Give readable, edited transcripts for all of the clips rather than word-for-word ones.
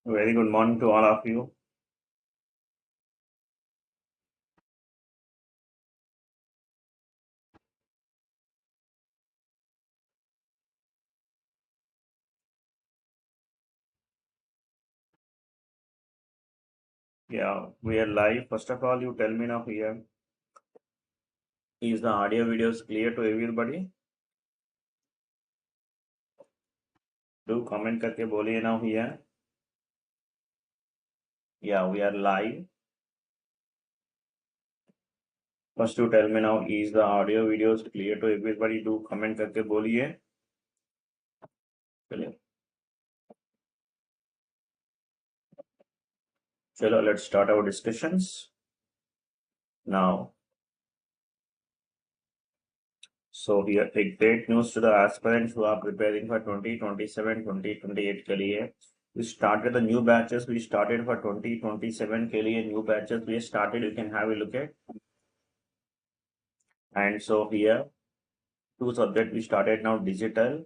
Very good morning to all of you. Yeah, we are live. First of all, you tell me now here, is the audio videos clear to everybody? Do comment करके बोलिए now here. Yeah, we are live. First you tell me now, is the audio videos clear to everybody? Do comment करके बोलिए. चलिए. चलो, let's start our discussions. Now, so here a great news to the aspirants who are preparing for 2027, 2028 के लिए. We started the new batches. We started for 2027 के लिए new batches. We started. You can have a look at. And so here, two subjects we started now, digital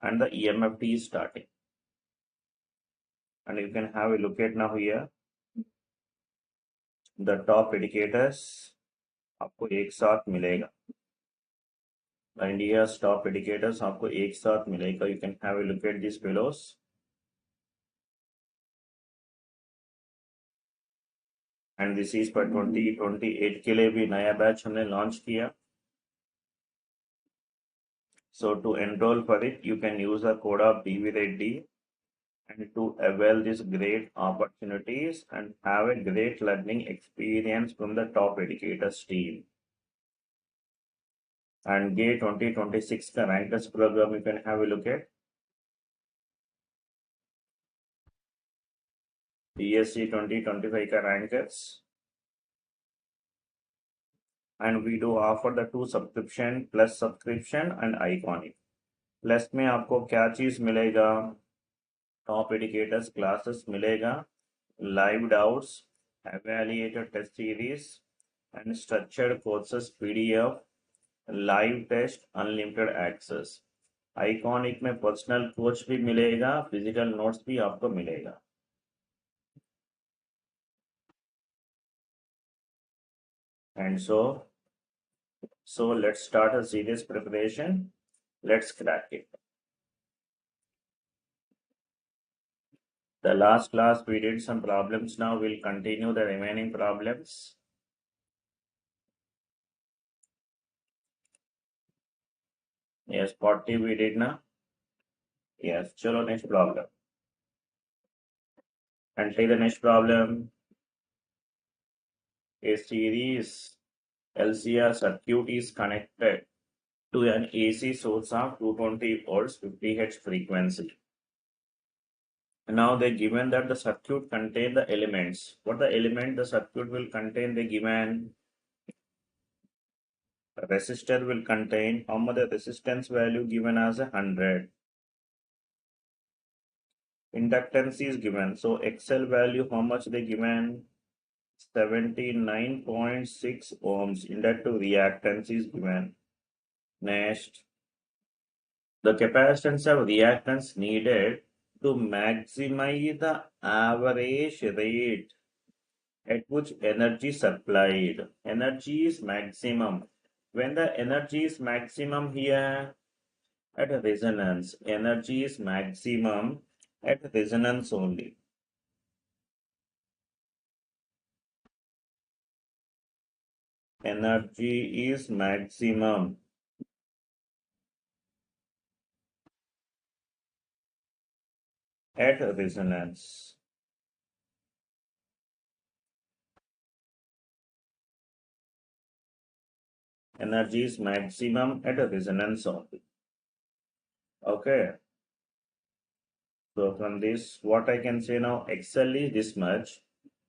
and the EMFT is starting. And you can have a look at now here, the top educators आपको एक साथ मिलेगा. The India's top educators आपको एक साथ मिलेगा. You can have a look at these fellows. And this is for 2028 के लिए भी नया बैच हमने लॉन्च किया. So to enroll for it, you can use the code of DVReddy and to avail these great opportunities and have a great learning experience from the top educators team. And GATE 2026 का rankers program you can have a look at. BSc 2025 का rankers. And we do offer the 2 subscription plus subscription and iconic. Plus में आपको क्या चीज मिलेगा? Top educators classes मिलेगा, live doubts, evaluated test series and structured courses PDF, live test, unlimited access. Iconic में personal coach भी मिलेगा, physical notes भी आपको मिलेगा. And so let's start a serious preparation. Let's crack it. The last class we did some problems. Now we'll continue the remaining problems. Yes, 40 we did now. Yes, chalo next problem. And take the next problem. A series LCR circuit is connected to an AC source of 220 volts 50 Hz frequency. Now they given that the circuit contain the elements. What the element the circuit will contain? They given resistor will contain how much the resistance value given as 100. Inductance is given. So XL value how much they given? 79.6 ohms. Inductive reactance is given. Next, the capacitance of reactance needed to maximize the average rate at which energy supplied. Energy is maximum. When the energy is maximum here at resonance, energy is maximum at resonance only. Energy is maximum at resonance. Energy is maximum at resonance only. Okay. So from this, what I can say now, XL is this much.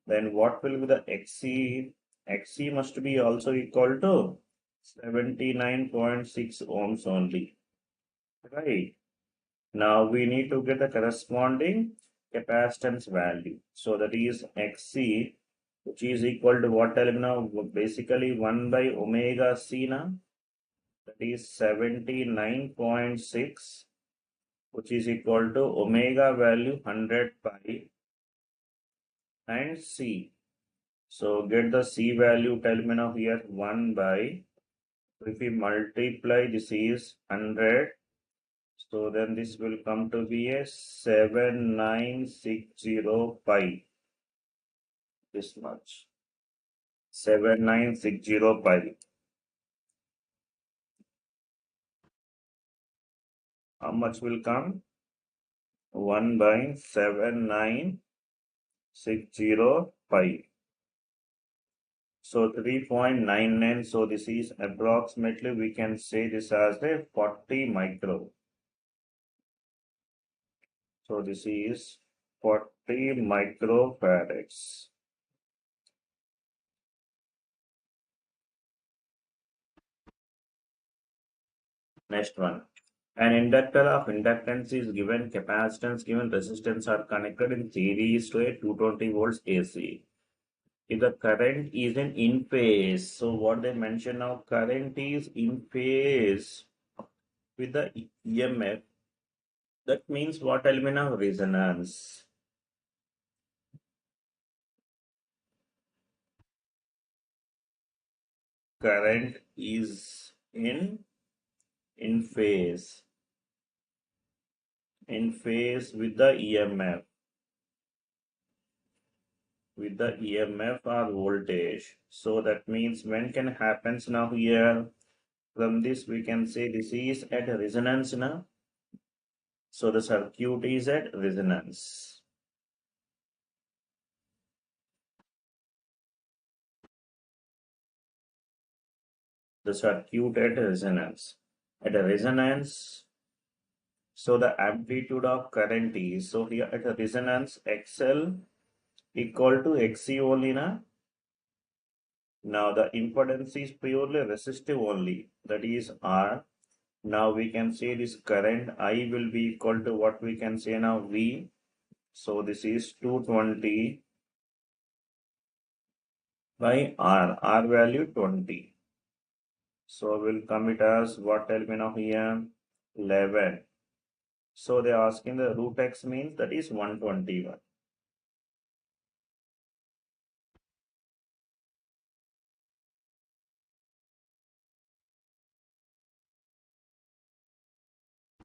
Then what will be the XC? XC must be also equal to 79.6 ohms only. Right. Now we need to get the corresponding capacitance value. So that is XC, which is equal to what element now? Basically 1 by omega C now. That is 79.6 which is equal to omega value 100 pi and C. So get the C value, tell me now here 1 by, if we multiply this is 100, so then this will come to be a 7960 pi, this much, 7960 pi. How much will come? 1 by 7960 pi. So 3.99. So this is approximately, we can say this as a 40 micro. So this is 40 microfarads. Next one. An inductor of inductance is given, capacitance given, resistance are connected in series to a 220 volts AC. If the current is in phase, so what they mention now, current is in phase with the EMF. That means what element of resonance? Current is in phase with the EMF, or voltage. So that means when can happens now here? From this we can say this is at resonance now. So the circuit is at resonance. The circuit at resonance. At a resonance, so the amplitude of current is, so here at a resonance XL equal to XC only now. Now the impedance is purely resistive only, that is R. Now we can say this current I will be equal to what we can say now V. So this is 220 by R value 20. So we'll commit as what element of here 11. So they are asking the root x means that is 121.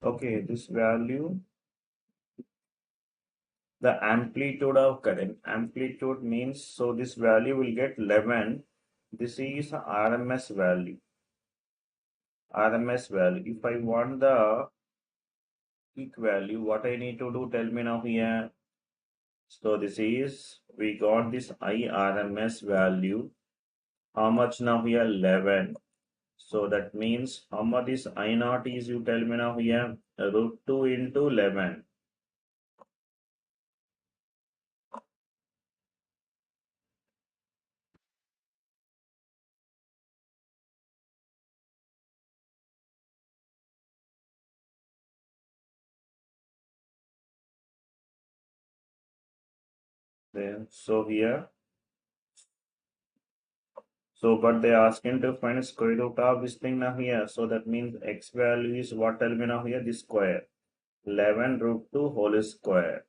Okay, this value, the amplitude of current, amplitude means, so this value will get 11. This is RMS value. RMS value. If I want the peak value, what I need to do, tell me now here. So this is, we got this IRMS value. How much now here? 11. So that means how much is I naught is, you tell me now here, root 2 into 11. Then so here, so but they are asking to find square root of this thing now here. So that means x value is what, tell me now here, this square, 11 root 2 whole square,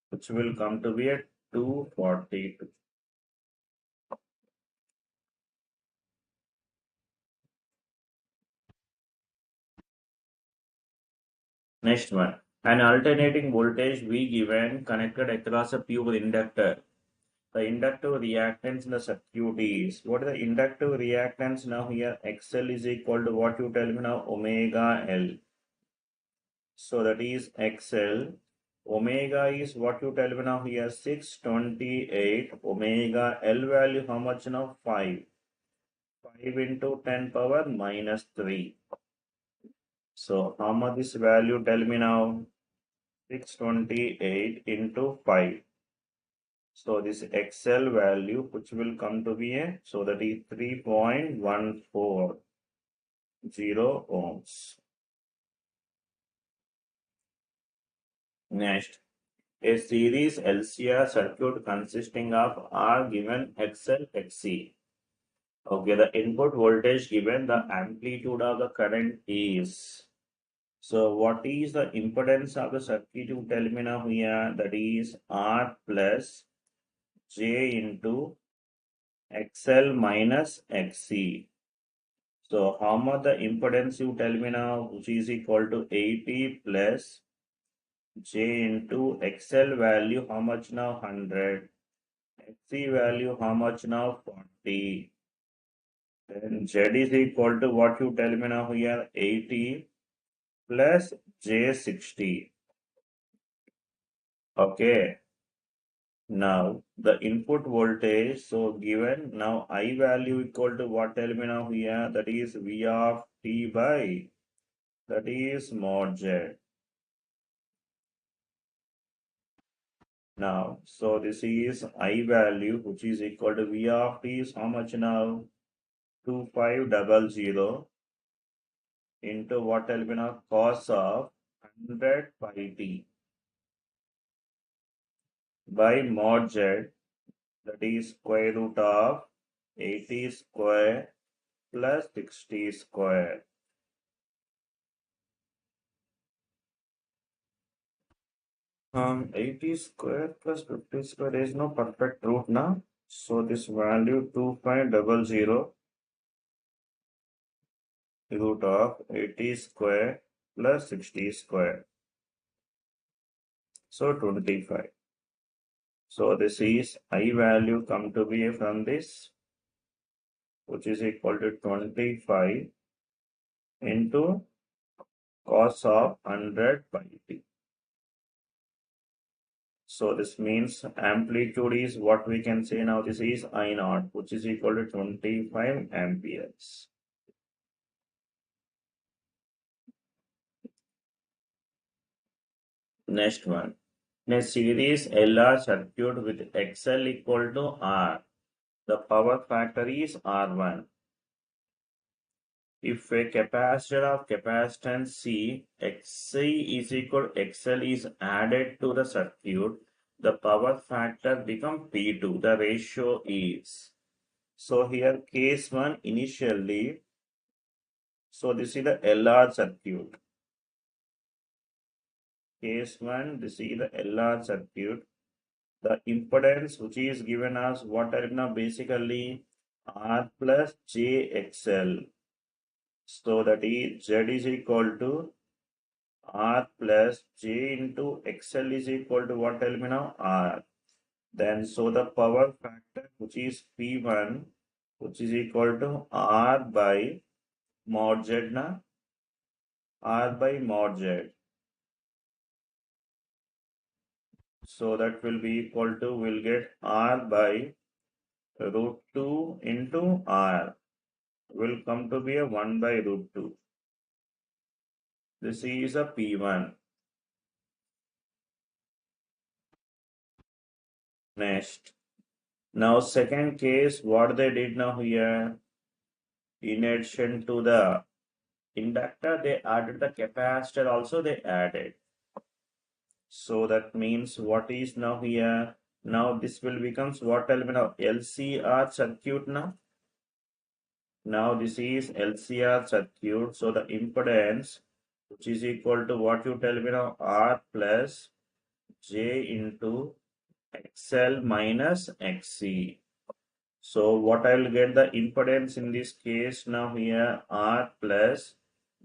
which will come to be at 242. Next one, an alternating voltage V given connected across a pure inductor. The inductive reactance in the circuit is, what is the inductive reactance now here? XL is equal to what, you tell me now, omega L. So that is XL. Omega is what, you tell me now here, 628. Omega L value how much now? 5. 5 into 10 power minus 3. So how much this value, tell me now? 628 into 5. So this XL value, which will come to be a, so that is 3.140 ohms. Next, a series LCR circuit consisting of R given XL XC. Okay, the input voltage given, the amplitude of the current is. So what is the impedance of the circuit? You tell me now here. That is R plus J into XL minus XC. So how much the impedance you tell me now, which is equal to 80 plus J into XL value, how much now? 100. XC value, how much now? 40. Then Z is equal to what you tell me now here? 80 plus J 60. Okay. Now the input voltage, so given now I value equal to what, tell me now here, that is V of T by, that is mod Z. Now, so this is I value which is equal to V of T is how much now? 2500 into what, tell me now, cos of 100 pi T by mod Z, that is square root of 80 square plus 60 square. 80 square plus 50 square, there is no perfect root now. So this value 2500 root of 80 square plus 60 square. So 25. So this is I value come to be from this, which is equal to 25 into cos of 100 pi T. So this means amplitude is what we can say now, this is I naught, which is equal to 25 amperes. Next one. In a series LR circuit with XL equal to R, the power factor is R1. If a capacitor of capacitance C, XC is equal to XL is added to the circuit, the power factor becomes P2. The ratio is. So here case 1 initially, so this is the LR circuit. Case 1, this is the LR circuit. The impedance which is given as what are now basically R plus JXL. So that is Z is equal to R plus J into XL is equal to what, tell me now? R. Then so the power factor which is P1 which is equal to R by mod Z na, R by mod Z. So that will be equal to, we'll get R by root 2 into R will come to be a 1 by root 2. This is a P1. Next. Now second case, what they did now here, in addition to the inductor, they added the capacitor also they added. So that means what is now here, now this will becomes what, tell me now, LCR circuit now. Now this is LCR circuit, so the impedance which is equal to what you tell me now, R plus J into XL minus XC. So what I will get the impedance in this case now here, R plus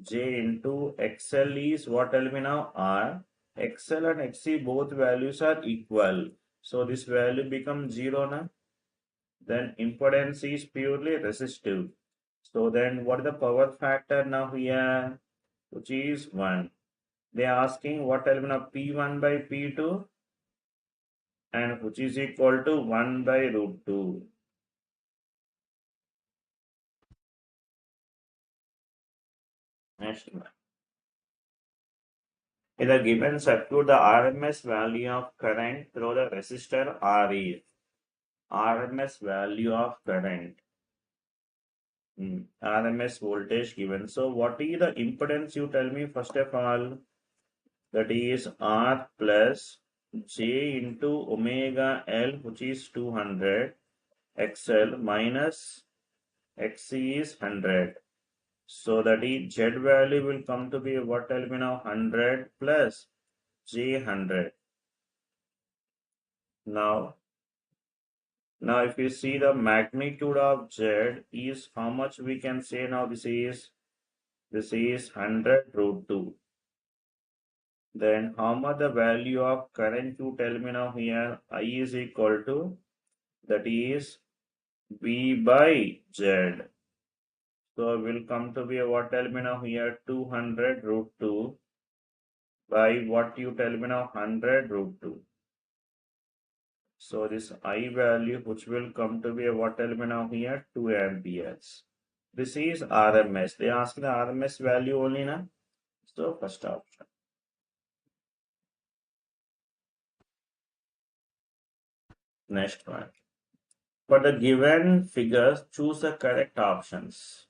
J into XL is what, tell me now, R. XL and XC both values are equal. So this value becomes 0 now. Then impedance is purely resistive. So then what is the power factor now here, which is 1. They are asking what element of P1 by P2 and which is equal to 1 by root 2. Next one. In the given circuit, the RMS value of current through the resistor R is RMS value of current. RMS voltage given. So what is the impedance, you tell me first of all? That is R plus J into omega L, which is 200, XL minus XC is 100. So that is Z value will come to be what? Tell me now. 100 plus J100. Now if you see the magnitude of Z is how much we can say now. This is 100 root 2. Then how much the value of current Q? Tell me now here. I is equal to, that is V by Z. So will come to be what? Tell me now here. 200 root 2 by what you tell me now? 100 root 2. So this I value which will come to be what? Tell me now here. 2 amperes. This is RMS. They ask the RMS value only now. So first option. Next one. For the given figures, choose the correct options.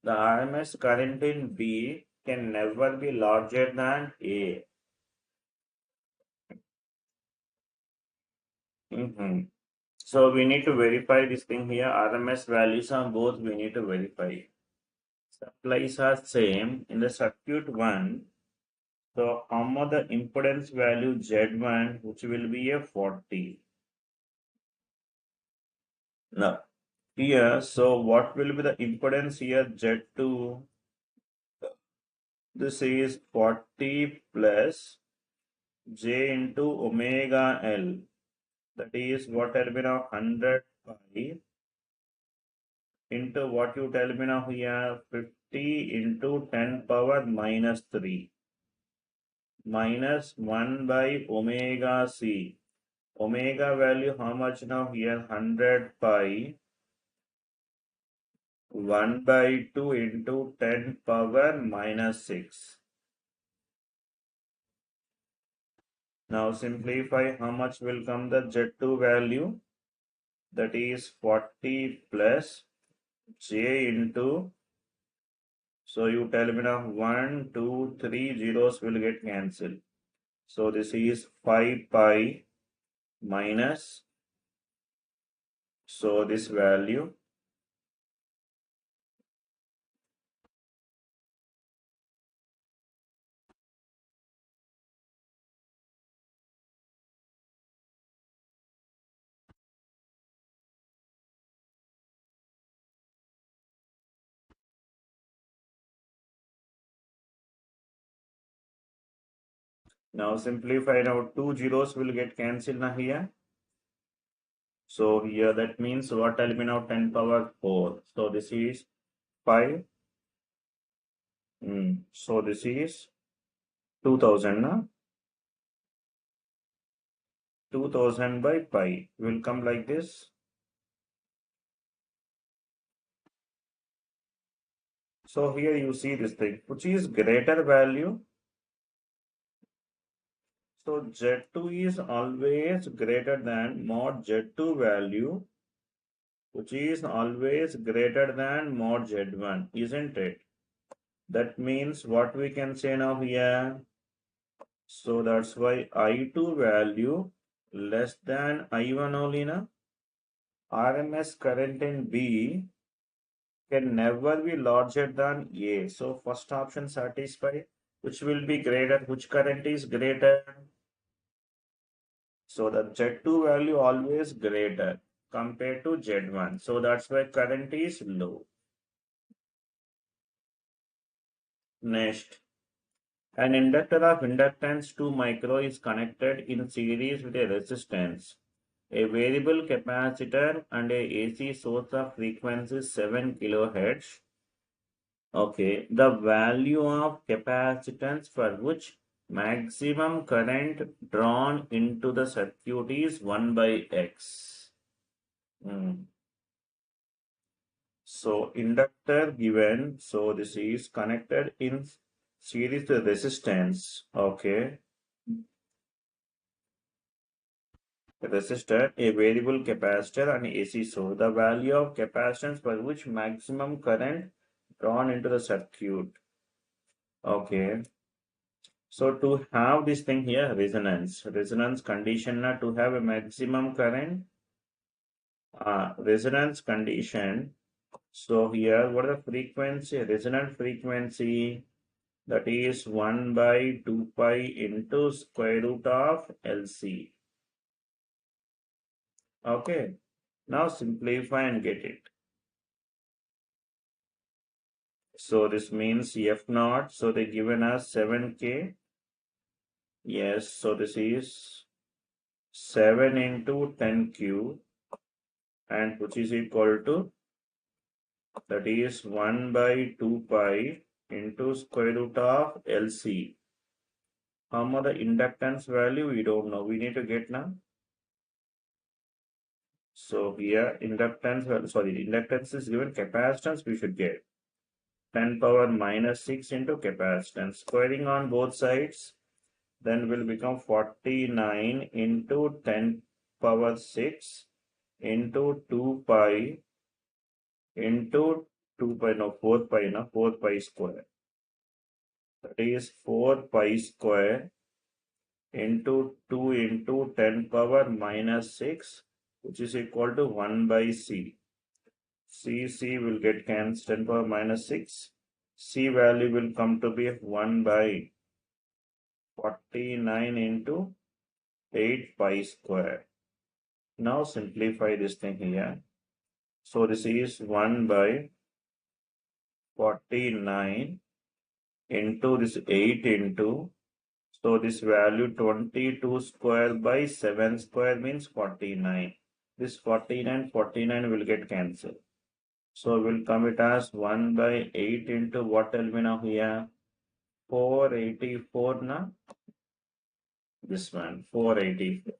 The RMS current in B can never be larger than A. So we need to verify this thing here. RMS values are both we need to verify. Supplies are same in the circuit 1. So how much the impedance value Z1, which will be a 40. Now here, so what will be the impedance here? Z2. This is 40 plus J into omega L. That is what will be now 100 pi into what you tell me now here, 50 into 10 power minus 3 minus 1 by omega C. Omega value how much now here? 100 pi 1 by 2 into 10 power minus 6. Now simplify, how much will come the Z2 value? That is 40 plus J into, so you tell me now 1, 2, 3 zeros will get cancelled. So this is 5 pi minus, so this value. Now simplify, now 2 zeros will get cancelled now here. So here that means what? Tell me now 10 power 4. So this is 5. So this is 2000 na? 2000 by pi will come like this. So here you see this thing, which is greater value. So Z2 is always greater than mod Z2 value, which is always greater than mod Z1, isn't it? That means what we can say now here. So that's why I2 value less than I1 only na. RMS current in B can never be larger than A. So first option satisfied. Which will be greater? Which current is greater? So the Z2 value always greater compared to Z1. So that's why current is low. Next, an inductor of inductance 2 micro is connected in series with a resistance, a variable capacitor and a AC source of frequency 7 kHz. Okay, the value of capacitance for which maximum current drawn into the circuit is 1 by X. So inductor given, so this is connected in series to resistance. Okay, resistor, a variable capacitor and AC source. The value of capacitance for which maximum current drawn into the circuit. Okay, so to have this thing here, resonance condition to have a maximum current, resonance condition So here, what is the frequency? Resonant frequency, that is 1 by 2 pi into square root of LC. Okay. Now simplify and get it. So this means F naught. So they given us 7K. Yes. So this is 7 into 10Q, and which is equal to, that is 1 by 2 pi into square root of LC. How much the inductance value? We don't know. We need to get now. So here inductance is given, capacitance we should get 10 power minus 6 into capacitance. Squaring on both sides, then will become 49 into 10 power 6 into 2 pi into 2 pi, no, 4 pi, no, 4 pi square. That is 4 pi square into 2 into 10 power minus 6, which is equal to 1 by C. C will get cancelled, 10 power minus 6. C value will come to be 1 by 49 into 8 pi square. Now simplify this thing here. So this is 1 by 49 into this 8 into, so this value 22 square by 7 square means 49. This 49 will get cancelled. So we'll come it as 1 by 8 into what, tell me now here? 484 now. This one, 484.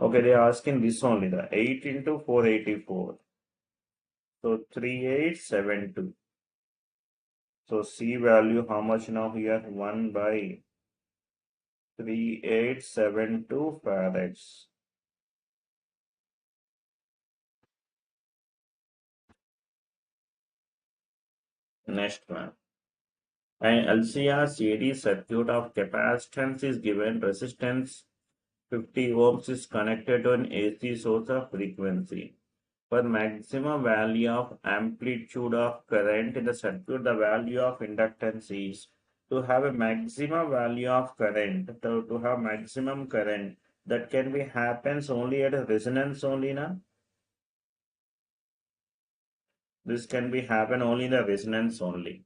Okay, they are asking this only, the 8 into 484. So 3872. So C value how much now here? 1 by 3872 farads. Next one. An LCR series circuit of capacitance is given. Resistance 50 ohms is connected to an AC source of frequency. For maximum value of amplitude of current in the circuit, the value of inductance is, to have a maximum value of current, to have maximum current, that can be happens only at a resonance only now. This can be happen only in the resonance only.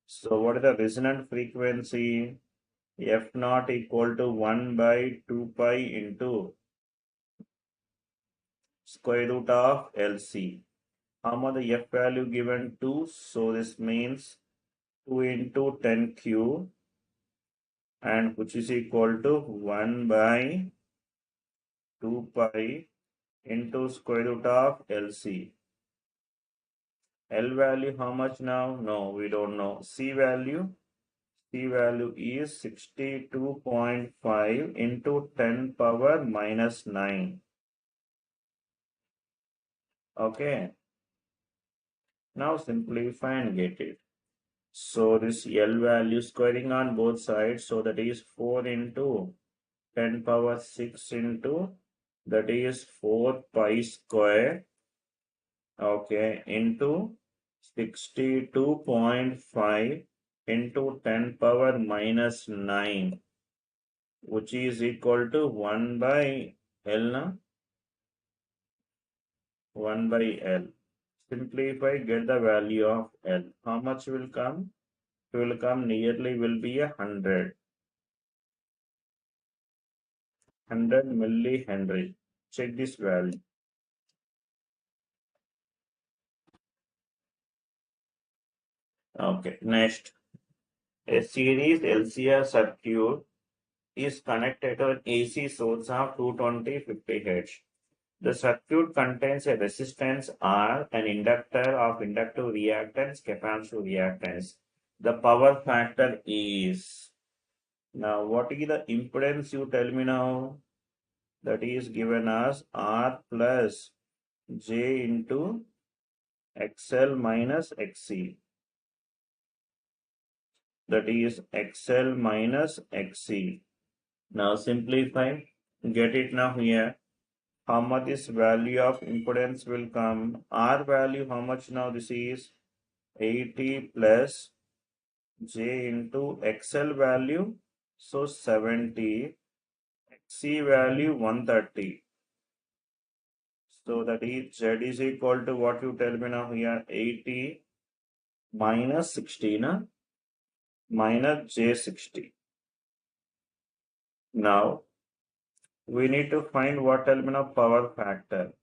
So what is the resonant frequency? F naught equal to 1 by 2 pi into square root of LC. How much the F value given? 2. So this means 2 into 10Q, and which is equal to 1 by 2 pi into square root of LC. L value how much now? No, we don't know. C value is 62.5 into 10 power minus 9. Okay. Now simplify and get it. So this L value squaring on both sides, so that is 4 into 10 power 6 into, that is 4 pi square, okay, into 62.5 into 10 power minus 9, which is equal to 1 by L, 1 by L. Simplify, get the value of L. How much will come? It will come nearly will be 100 millihenry. Check this value. Okay, next. A series LCR circuit is connected to an AC source of 220/50 Hz. The circuit contains a resistance R, an inductor of inductive reactance, capacitive reactance. The power factor is, now what is the impedance, you tell me now? That is given as R plus J into XL minus XC. That is XL minus XC. Now simplify, get it now here. how much this value of impedance will come. R value, how much now? This is 80 plus J into XL value, so 70, XC value 130. So that is Z is equal to what you tell me now here, 80 minus 16 minus J60. Now we need to find what element of power factor.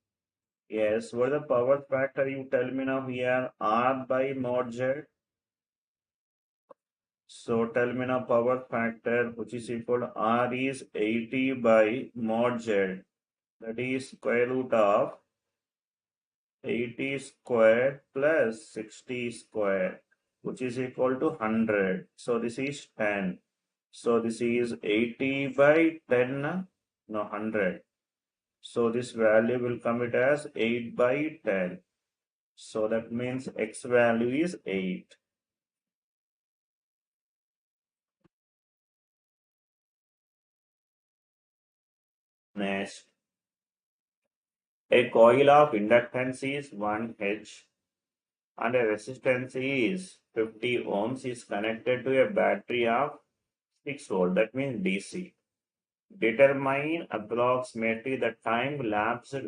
Yes, what is the power factor? You tell me now here, R by mod Z. So tell me now power factor, which is equal to R is 80 by mod Z. That is square root of 80 square plus 60 square, which is equal to 100. So this is 10. So this is 80 by 10, no 100. So this value will come it as 8 by 10. So that means X value is 8. Next, a coil of inductance is 1H and a resistance is 50 ohms is connected to a battery of 6 volt. That means DC. Determine approximately the time lapsed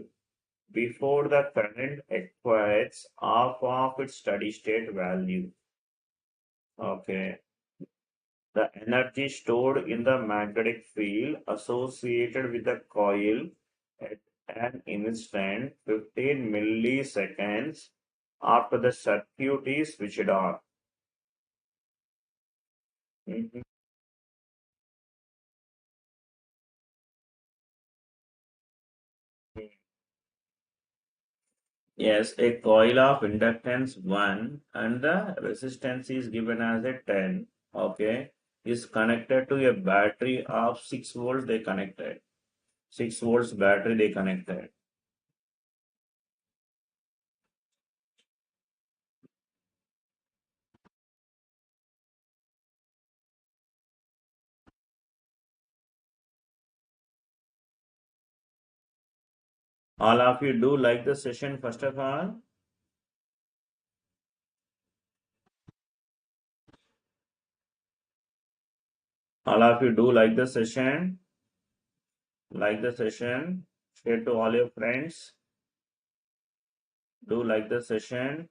before the current acquires half of its steady state value. Okay. The energy stored in the magnetic field associated with the coil at an instant 15 milliseconds after the circuit is switched on. Mhm. Yes, a coil of inductance 1 and the resistance is given as a 10, okay, is connected to a battery of 6 volts they connected. 6 volts battery they connected. All of you do like the session first of all. All of you do like the session. Like the session. Share to all your friends. Do like the session.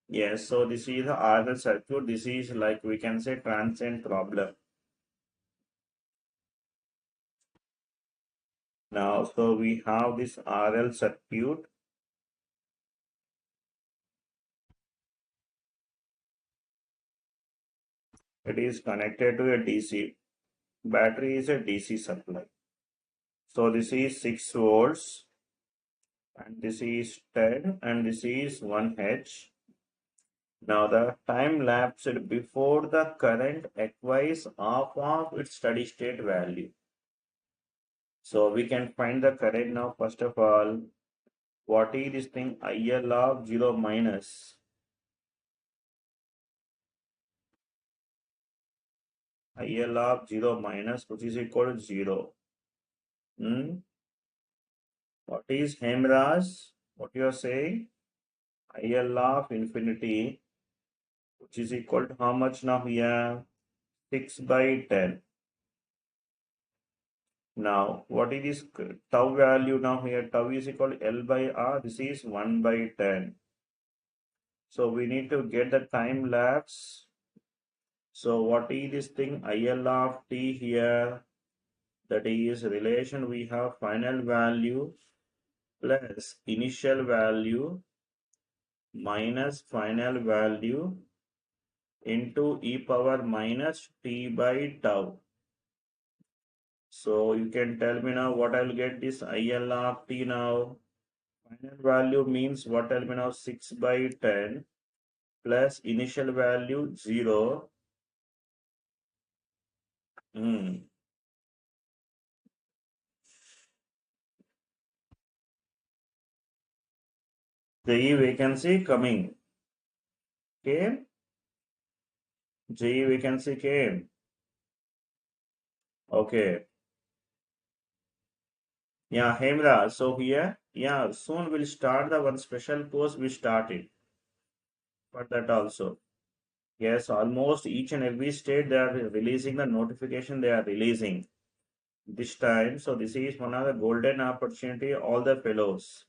Yes, so this is the RL circuit. This is like we can say transient problem. Now, so we have this RL circuit. It is connected to a DC. Battery is a DC supply. So this is 6 volts and this is 10 and this is 1H. Now the time lapsed before the current acquires half of its steady state value. So we can find the current now. First of all, what is this thing? IL of 0 minus. IL of 0 minus, which is equal to 0. What is Hemraj? What you are saying? IL of infinity, which is equal to how much now here? 6 by 10. Now, what is this tau value now here? Tau is equal to L by R. This is 1 by 10. So we need to get the time lapse. So what is this thing? IL of t here? That is relation we have final value plus initial value minus final value into e power minus t by tau. So you can tell me now what I'll get this IL of t now. Final value means what I'll be now 6 by 10 plus initial value 0. JE vacancy coming. Came. JE vacancy came. Okay. Yeah, Hemra. So here, yeah, soon we'll start the one special course we started for that also. Yes, almost each and every state they are releasing the notification they are releasing this time. So this is one of the golden opportunity all the fellows.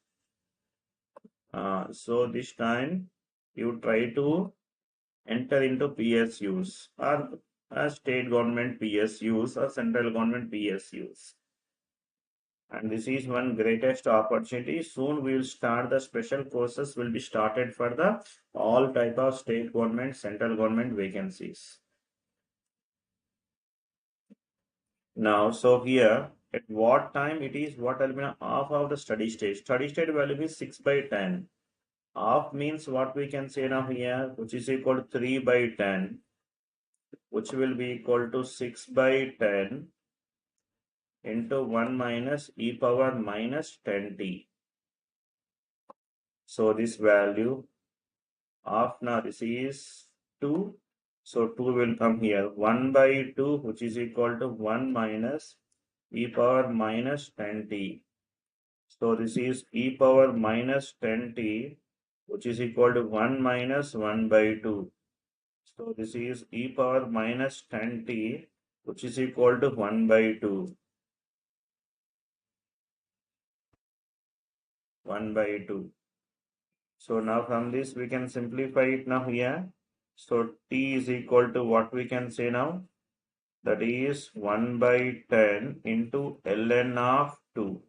So this time you try to enter into PSUs or state government PSUs or central government PSUs. And this is one greatest opportunity. Soon we will start the special courses will be started for the all type of state government, central government vacancies. Now, so here at what time it is, what will be half of the steady state. Steady state value is 6/10. Half means what we can say now here, which is equal to 3/10, which will be equal to 6/10 into 1 minus e power minus 10t. So this value of now this is 2. So 2 will come here. 1/2, which is equal to 1 minus e power minus 10t. So this is e power minus 10t, which is equal to 1 minus 1/2. So this is e power minus 10t, which is equal to 1/2. 1/2. So now from this we can simplify it now here. So t is equal to what we can say now? That is 1/10 into ln of 2.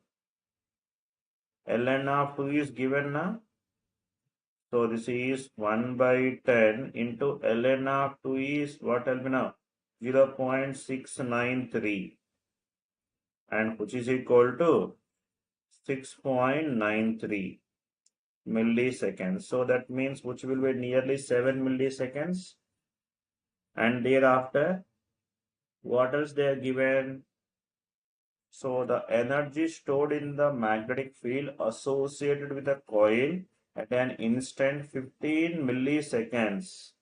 ln of 2 is given now. So this is 1/10 into ln of 2 is what will be now? 0.693 and which is equal to 6.93 milliseconds. So that means which will be nearly 7 milliseconds. And thereafter, what else they are given? So the energy stored in the magnetic field associated with the coil at an instant 15 milliseconds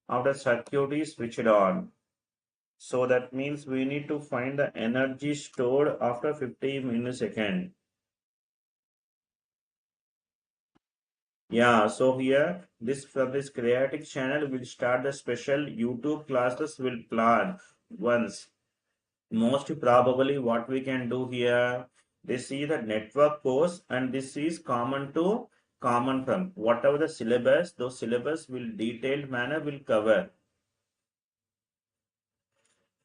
after circuit is switched on. So that means we need to find the energy stored after 15 milliseconds. Yeah, so here this from this creative channel will start the special YouTube classes will plan once. Most probably what we can do here, this is the network course and this is common to common from whatever the syllabus, those syllabus will detailed manner will cover.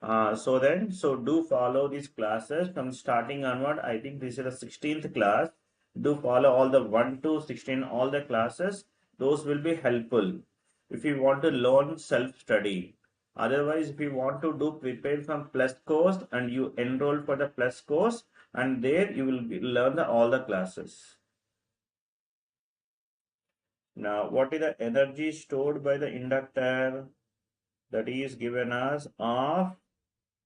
So do follow these classes from starting onward. I think this is the 16th class. Do follow all the 1 to 16, all the classes. Those will be helpful if you want to learn self-study. Otherwise, if you want to do prepare from plus course and you enroll for the plus course and there you will learn all the classes. Now, what is the energy stored by the inductor? That is given as of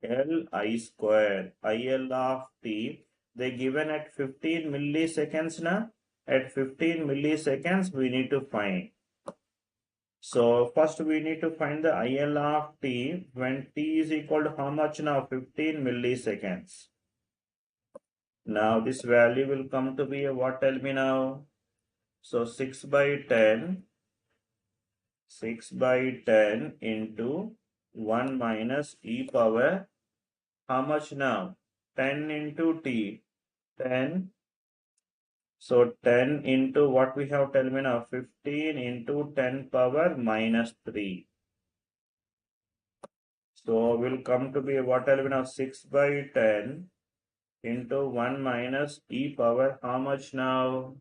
L I square IL of t. They given at 15 milliseconds now. At 15 milliseconds we need to find. So first we need to find the IL of t when t is equal to how much now? 15 milliseconds. Now this value will come to be a what, tell me now? So 6/10 into 1 minus e power how much now? 10 into t. 10. So 10 into what we have, tell me now? 15 into 10 power minus 3. So will come to be what, tell me now? 6/10 into 1 minus e power how much now?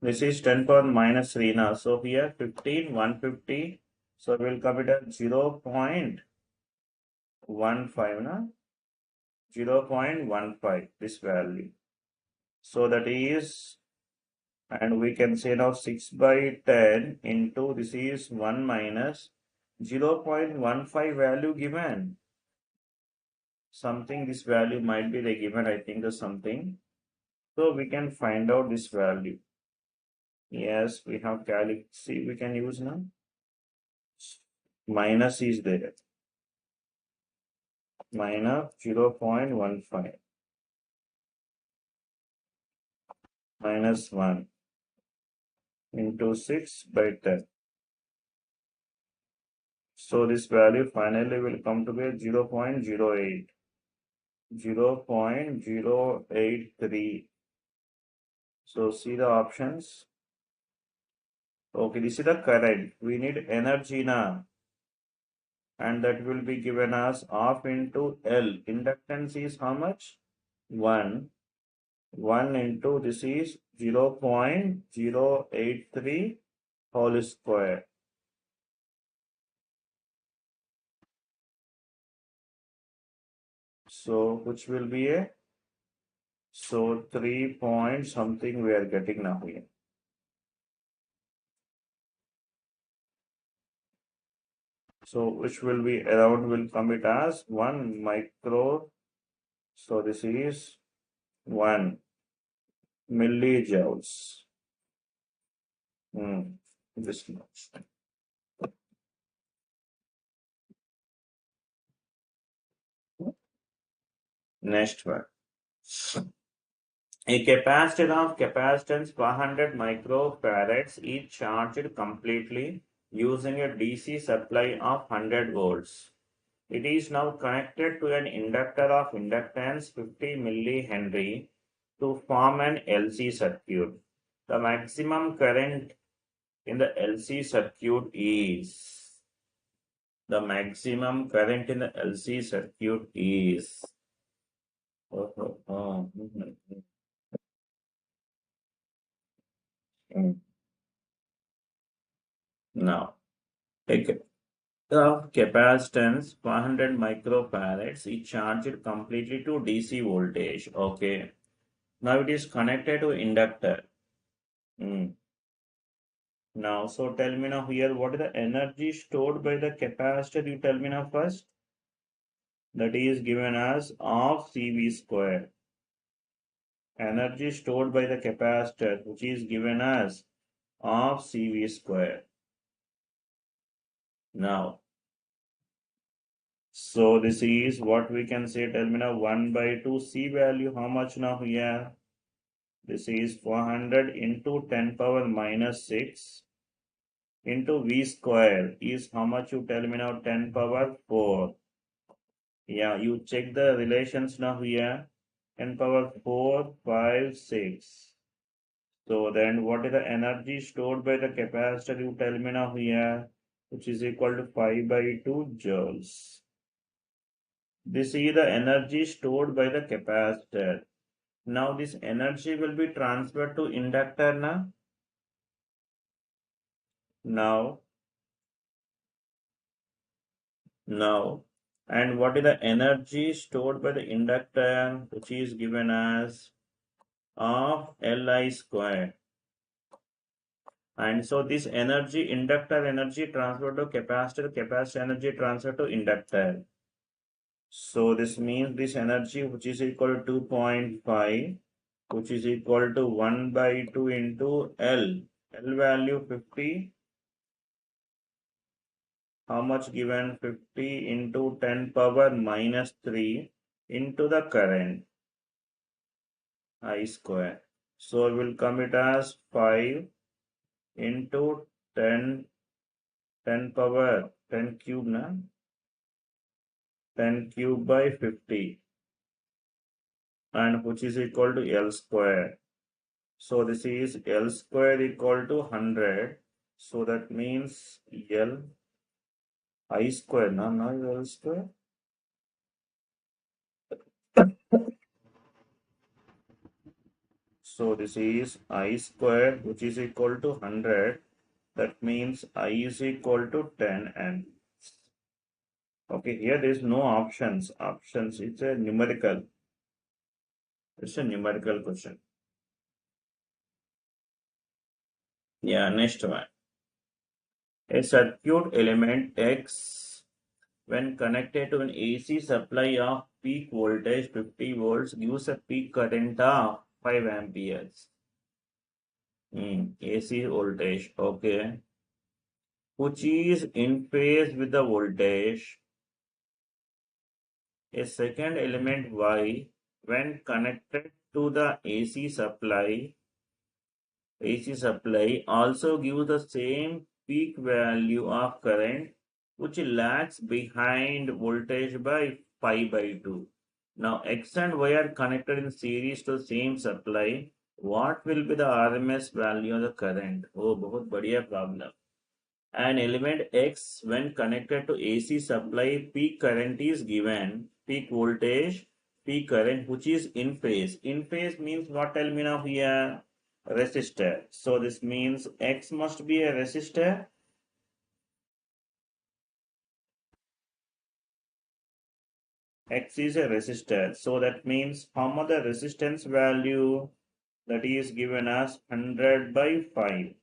This is 10 power minus 3 now. So here 15, 150. So we'll come it at 0.15 now. 0.15 this value. So that is, and we can say now 6/10 into this is 1 minus 0.15 value given. Something this value might be the given, I think, or something. So we can find out this value. Yes, we have see we can use now. Minus is there. minus 0.15 minus 1 into 6 by 10. So this value finally will come to be 0.08. 0.083. So see the options. Okay, this is the current. We need energy now. And that will be given as half into L. Inductance is how much? 1. 1 into this is 0.083 whole square. So which will be a, so 3 point something we are getting now here. So which will be around, will come it as 1 micro. So this is 1 millijoules. This much. Next one. A capacitor of capacitance 100 microfarads is charged completely using a DC supply of 100 volts. It is now connected to an inductor of inductance 50 millihenry to form an LC circuit. The maximum current in the LC circuit is, the maximum current in the LC circuit is, now, okay. The capacitance 100 microfarads is charged completely to DC voltage. Okay. Now it is connected to inductor. Now, so tell me now here, what is the energy stored by the capacitor? You tell me now first. That is given as half CV square. Energy stored by the capacitor, which is given as half CV square. Now, so this is what we can say. Tell me now 1 by 2 C value. How much now here? This is 400 into 10 power minus 6 into V square is how much? You tell me now 10 power 4. Yeah, you check the relations now here. 10 power 4, 5, 6. So then what is the energy stored by the capacitor? You tell me now here, which is equal to 5 by 2 joules. This is the energy stored by the capacitor. Now this energy will be transferred to inductor now. Now, and what is the energy stored by the inductor, which is given as of Li square. And so this energy, inductor energy transferred to capacitor, capacitor energy transferred to inductor. So this means this energy, which is equal to 2.5, which is equal to 1 by 2 into L. L value 50. How much given? 50 into 10 power minus 3 into the current I square. So we'll come it as 5 into 10 power 10 cube na 10 cube by 50, and which is equal to L square. So this is L square equal to 100. So that means L I square na L square. So this is I square, which is equal to 100. That means I is equal to 10 amps. Okay, here there is no options. It's a numerical. It's a numerical question. Yeah, next one. A circuit element X, when connected to an AC supply of peak voltage 50 volts, gives a peak current of 5 amperes. AC voltage, okay, which is in phase with the voltage a second element Y when connected to the AC supply also gives the same peak value of current which lags behind voltage by pi by 2. Now X and Y are connected in series to the same supply. What will be the RMS value of the current? Oh, बहुत बढ़िया problem. An element X when connected to AC supply, peak current is given, peak voltage, peak current which is in phase. In phase means what? Tell me now here. Resistor. So this means X must be a resistor. X is a resistor. So that means how much the resistance value that is given as 100 by 5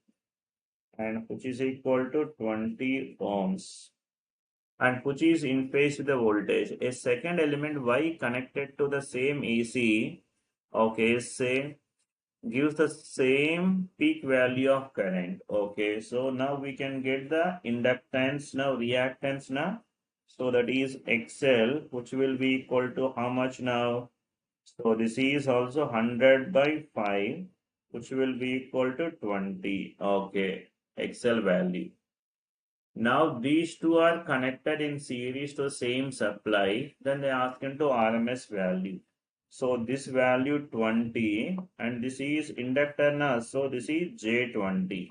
and which is equal to 20 ohms and which is in phase with the voltage. A second element Y connected to the same AC, okay, say gives the same peak value of current. Okay, so now we can get the inductance now, reactance now. So that is XL, which will be equal to how much now? So this is also 100 by 5, which will be equal to 20. Okay, XL value. Now these two are connected in series to the same supply. Then they ask into RMS value. So this value 20 and this is inductor now. So this is J20.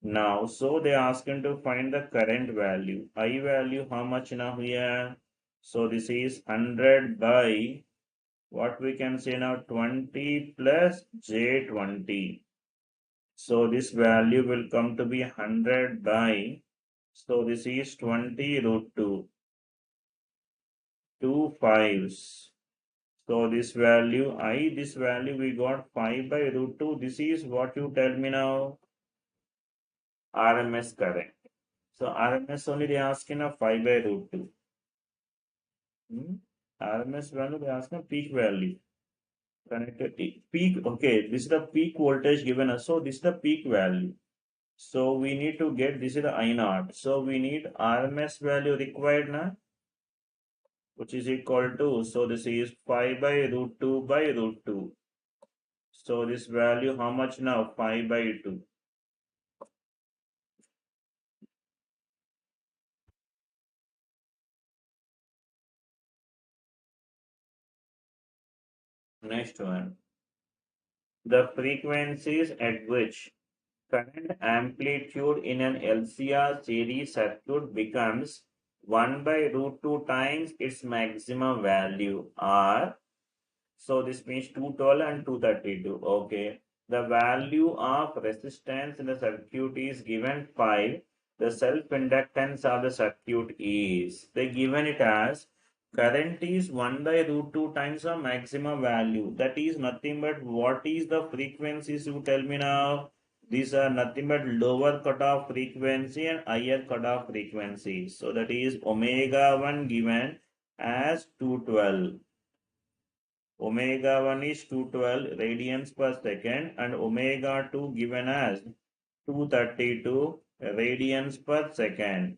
Now, so they ask him to find the current value. I value how much now here? So this is 100 by what we can say now 20 plus J20. So this value will come to be 100 by, so this is 20 root 2, 2 fives. So this value this value we got 5 by root 2. This is what you tell me now, RMS current. So RMS only they asking a 5 by root 2. RMS value they asking peak value. Connected peak, okay, this is the peak voltage given us. So this is the peak value. So we need to get, this is the I0. So we need RMS value required now, which is equal to, so this is 5 by root 2 by root 2. So this value how much now? 5 by 2. Next one. The frequencies at which current amplitude in an LCR series circuit becomes 1 by root 2 times its maximum value are, so this means 212 and 232. Okay. The value of resistance in the circuit is given 5. The self-inductance of the circuit is, they given it as current is 1 by root 2 times the maximum value. That is nothing but what is the frequencies, you tell me now. These are nothing but lower cutoff frequency and higher cutoff frequency. So that is omega 1 given as 212. Omega 1 is 212 radians per second and omega 2 given as 232 radians per second.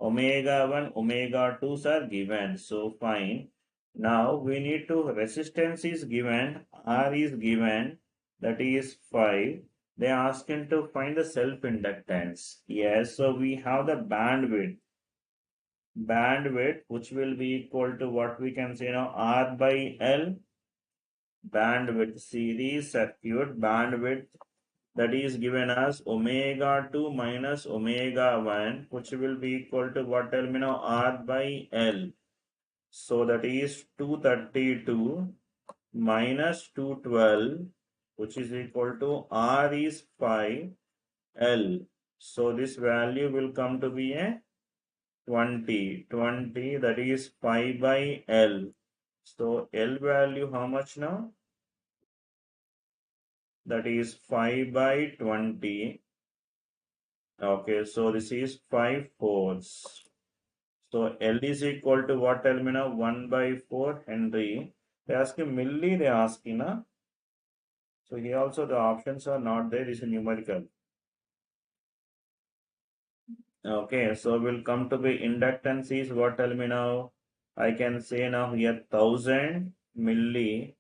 Omega 1, omega 2s are given. So fine. Now we need to, resistance is given, R is given, that is 5. They ask him to find the self-inductance. Yes, so we have the bandwidth. Bandwidth which will be equal to what we can say now, R by L. Bandwidth, series circuit bandwidth, that is given as omega 2 minus omega 1, which will be equal to what, tell me now, R by L. So that is 232 minus 212, which is equal to R is 5, L. So this value will come to be a 20, that is 5 by L. So L value how much now? That is 5 by 20. Okay, so this is 5 fourths. So L is equal to what, tell me now? 1 by 4 Henry. They ask you milli, they ask you na. So here also the options are not there, this is numerical. Okay, so we'll come to the inductance is what, tell me now? I can say now here 1000 milli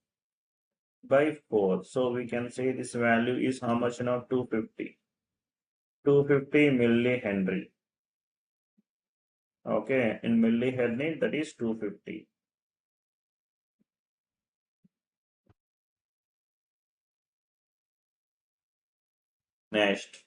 by 4. So we can say this value is how much now? 250. 250 millihenry. Okay, in millihenry that is 250. Next,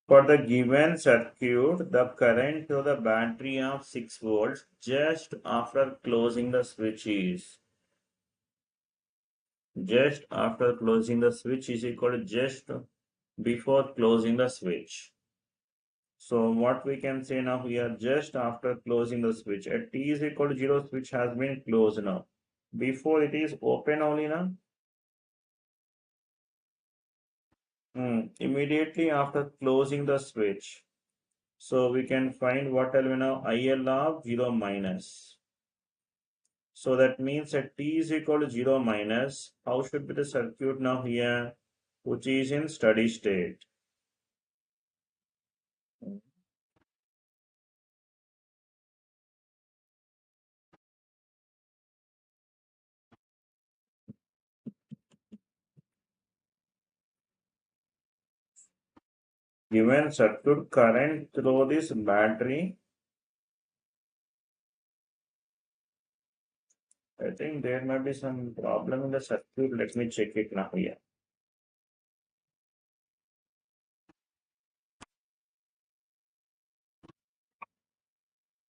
for the given circuit, the current to the battery of 6 volts just after closing the switch is equal to just before closing the switch. So what we can say now here, just after closing the switch, at t is equal to 0, switch has been closed now. Before it is open only now. Immediately after closing the switch. So we can find what will be now IL of 0 minus. So that means at t is equal to 0 minus, how should be the circuit now here, which is in steady state? Given circuit current through this battery, I think there might be some problem in the circuit. Let me check it now here.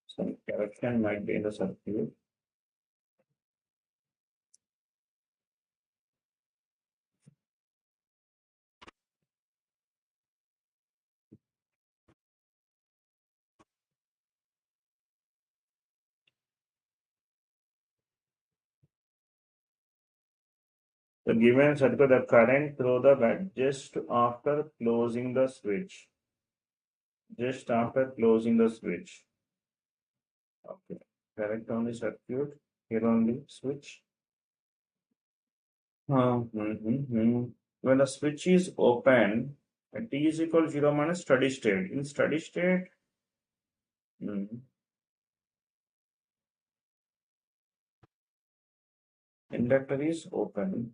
Some correction might be in the circuit. The given circuit, the current through the battery just after closing the switch. Just after closing the switch. Okay. Correct on the circuit. Here on the switch. When the switch is open, at t is equal to 0 minus steady state. In steady state, inductor is open.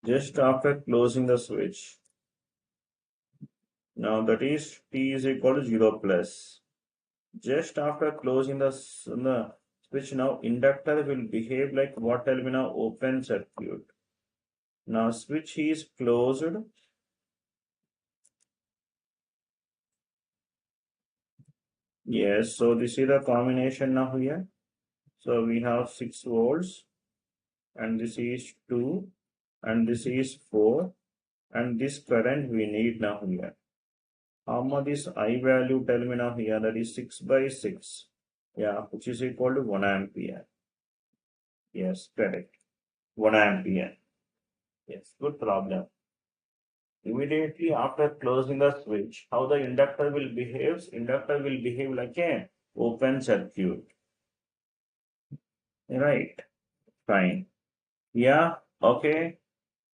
Just after closing the switch. Now that is t is equal to 0 plus. Just after closing the switch, now inductor will behave like what will be now open circuit. Now switch is closed. Yes, so this is the combination now here. So we have 6 volts and this is 2 and this is 4 and this current we need now here. How much is I value, tell me now here, that is 6 by 6. Yeah, which is equal to 1 ampere. Yes, correct. 1 ampere. Yes, good problem. Immediately after closing the switch, how the inductor will behave? Inductor will behave like a open circuit. Right. Fine. Yeah. Okay.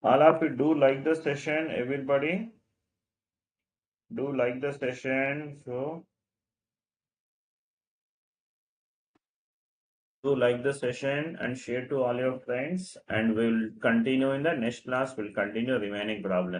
All of you do like the session. Everybody do like the session. So do like the session and share to all your friends. And we'll continue in the next class. We'll continue remaining problems.